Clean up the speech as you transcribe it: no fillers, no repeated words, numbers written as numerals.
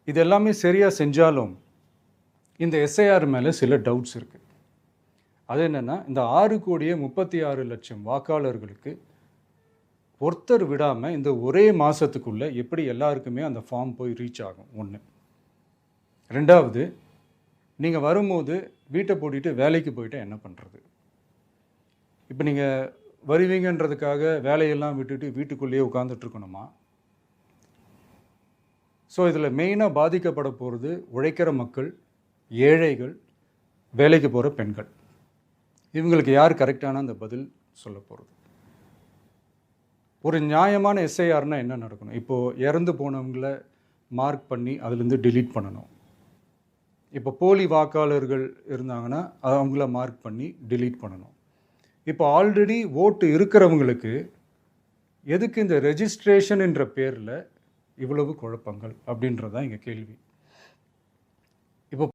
இது எல்லாமே சரியாக செஞ்சாலும் இந்த எஸ்ஐஆர் மேலே சில டவுட்ஸ் இருக்குது. அது என்னென்னா, இந்த 6,36,00,000 வாக்காளர்களுக்கு ஒருத்தர் விடாமல் இந்த ஒரே மாதத்துக்குள்ளே எப்படி எல்லாருக்குமே அந்த ஃபார்ம் போய் ரீச் ஆகும்? ஒன்று. ரெண்டாவது, நீங்கள் வரும்போது வீட்டை பூட்டிட்டு வேலைக்கு போயிட்டு என்ன பண்ணுறது? இப்போ நீங்கள் வருவீங்கன்றதுக்காக வேலையெல்லாம் விட்டுட்டு வீட்டுக்குள்ளேயே உட்காந்துட்ருக்கணுமா? ஸோ இதில் மெயினாக பாதிக்கப்பட போகிறது உழைக்கிற மக்கள், ஏழைகள், வேலைக்கு போகிற பெண்கள். இவங்களுக்கு யார் கரெக்டான அந்த பதில் சொல்ல போகிறது? ஒரு நியாயமான எஸ்ஐஆர்னால் என்ன நடக்கணும்? இப்போது இறந்து போனவங்கள மார்க் பண்ணி அதுலேருந்து டிலீட் பண்ணணும். இப்போ போலி வாக்காளர்கள் இருந்தாங்கன்னா அவங்கள மார்க் பண்ணி டிலீட் பண்ணணும். இப்போ ஆல்ரெடி ஓட்டு இருக்கிறவங்களுக்கு எதுக்கு இந்த ரெஜிஸ்ட்ரேஷன் என்ற பேரில் இவ்வளவு குழப்பங்கள் அப்படின்றதான் எங்கள் கேள்வி.